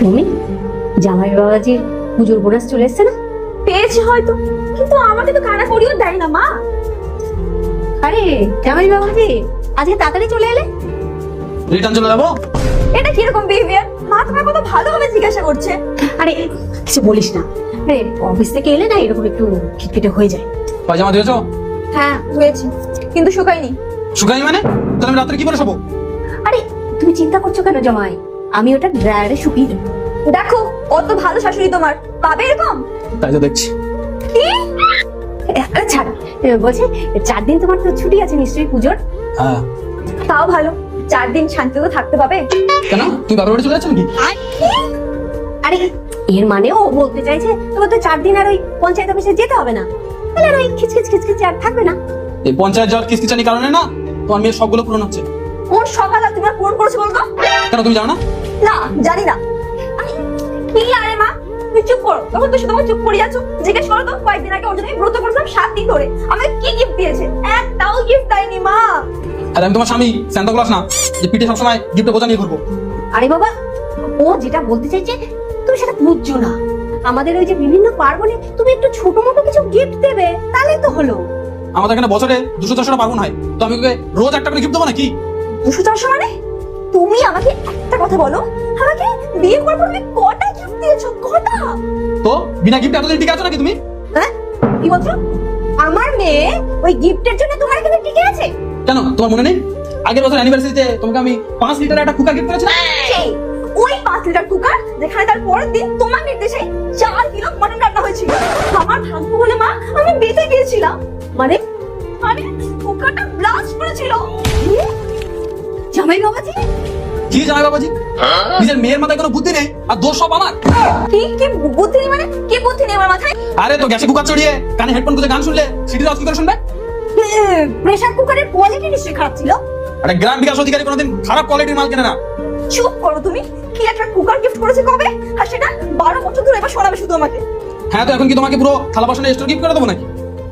সুমি, জামাই বাবাজির পুজোর বোনাস চলে এসছে না? পেয়েছে হয়তো, কিন্তু আমাকে তো কানা করিও দেয় না মা। আরে জামাই বাবাজি, আজকে তাড়াতাড়ি চলে এলে? রিটার্ন চলে যাবো? এটা কিরকম বিহেভিয়ার? মা তোমার কত ভালোভাবে জিজ্ঞাসা করছে। আরে কিছু বলিস না, আরে অফিস থেকে এলে না এরকম একটু খিটখিটে হয়ে যায়। পায়জামা দিয়েছো? হ্যাঁ হয়েছে, কিন্তু শুকায়নি। শুকাই মানে? তাহলে আমি রাত্রে কি করে শোবো? আরে তুমি চিন্তা করছো কেন জামাই? আমি ওটা ড্রায়ারে শুকিয়ে দেবো। দেখো কত ভালো শাশুড়ি তোমার, পাবে এরকম? তাই তো দেখছি। কি? আরে ছাড়, বলছি 4 দিন তোমার তো ছুটি আছে নিশ্চয়ই পুজোর? হ্যাঁ। তাও ভালো, 4 দিন শান্তিতে থাকতে পাবে। কেন, তুমি বাবার বাড়ি চলে যাচ্ছ নাকি? আরে এর মানে ও বলতে চাইছে তোমার তো 4 দিন আর ওই পঞ্চায়েত অফিসে যেতে হবে না, তাহলে আর ওই খিচখিচ খিচখিচ আর থাকবে না। এই পঞ্চায়েত যাওয়ার কিসকিচানি কারণে না তোমার মেয়ের সবগুলো পূরণ হচ্ছে। কোন সকাল আর তোমার ফোন করেছে বলতো? কেন, তুমি জানো না? না জানি না। আরে, কি আরে মা, তুমি চুপ করো। তখন তো শুধু চুপ করে যাচ্ছ। জিজ্ঞেস করো তো, কয়েকদিন আগে ওর জন্য আমি ব্রত করেছিলাম 7 দিন ধরে, আমাকে কি গিফট দিয়েছে? একটাও গিফট দেয়নি মা। আর আমি তোমার স্বামী সান্তা ক্লজ না যে পিঠে সবসময় গিফটে বোঝা নিয়ে ঘুরবো। আরে বাবা, ও যেটা বলতে চাইছে তুমি সেটা বুঝছো না। আমাদের ওই যে বিভিন্ন পার্বণে তুমি একটু ছোট মোটো কিছু গিফট দেবে, তাহলেই তো হলো। আমাদের এখানে বছরে 200-400টা পার্বণ হয়, তো আমি ওকে রোজ একটা করে গিফট দেবো নাকি? 200-400 মানে? তুমি আমাকে একটা কথা বলো, আমাকে বিয়ে করার পর তুমি কটা গিফট দিয়েছো? কটা? তো বিনা গিফটে এতদিন টিকে আছো নাকি তুমি? হ্যাঁ, কি বলছো? আমার মেয়ে ওই গিফটের জন্য তোমার এখানে টিকে আছে? কেন, তোমার মনে নেই আগের বছর অ্যানিভার্সারিতে তোমাকে আমি 5 লিটারের একটা কুকার গিফট করেছিলাম? সেই ওই 5 লিটার কুকার যেখানে তার পরের দিন তোমার নির্দেশে 4 কিলো মটন রান্না হয়েছিল। আমার ভাগ্য বলে মা আমি বেঁচে গিয়েছিলাম। মানে মানে কুকারটা ব্লাস্ট করেছিল। জামাই বাবাজি, কি জামাই বাবাজি, নিজের মেয়ের মাথায় কোনো বুদ্ধি নেই আর দোষ সব আমার। কি কি বুদ্ধি নেই মানে? কি বুদ্ধি নেই আমার মাথায়? আরে তো গ্যাসে কুকার চড়িয়ে কানে হেডফোন গুঁজে গান শুনলে সিটি আওয়াজ কি করে শুনবে? প্রেসার কুকারের কোয়ালিটি নিশ্চয়ই খারাপ ছিল। আরে গ্রাম বিকাশ অধিকারী কোনোদিন খারাপ কোয়ালিটির মাল কেনে না। চুপ করো তুমি। কি একটা কুকার গিফট করেছে কবে, আর সেটা 12 বছর ধরে এবার শোনাবে শুধু আমাকে। হ্যাঁ, তো এখন কি তোমাকে পুরো থালা বাসনে স্টোর গিফট করে দেবো নাকি?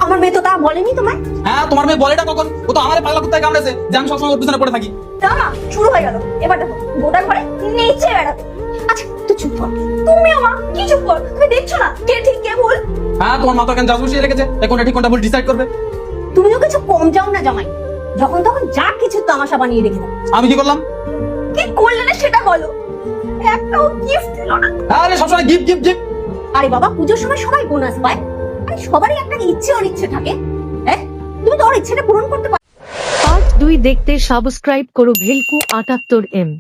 আমার মেয়ে তো তা বলেনি তোমায়? হ্যাঁ, তোমার মেয়ে বলেটা কখন? ও তো আমারে পাগলা কুত্তায় কামড়েছে যে আমি সবসময় ওর পিছনে পড়ে থাকি। না না, শুরু হয়ে গেল। এবার দেখো গোটা ঘরে নেচে বেড়াবে। আচ্ছা তুই চুপ কর। তুমি আমার কি চুপ কর? তুমি দেখছো না কে ঠিক কে ভুল? হ্যাঁ, তোমার মাথা কেন জাজ বসিয়ে রেখেছে, কোনটা ঠিক কোনটা ভুল ডিসাইড করবে। তুমিও কিছু কম যাও না জামাই, যখন তখন যা কিছু তামাশা বানিয়ে রেখে দাও। আমি কি করলাম? কি করলে না সেটা বলো। একটাও গিফট দিল না। আরে সবসময় গিফট গিফট গিফট। আরে বাবা, পুজোর সময় সবাই বোনাস পায়, আরে সবারই একটা ইচ্ছে অনিচ্ছে থাকে। হ্যাঁ, তুমি তো ওর ইচ্ছেটা পূরণ করতে পারো। পার্ট 2 দেখতে সাবস্ক্রাইব করো ভেলকু 78M।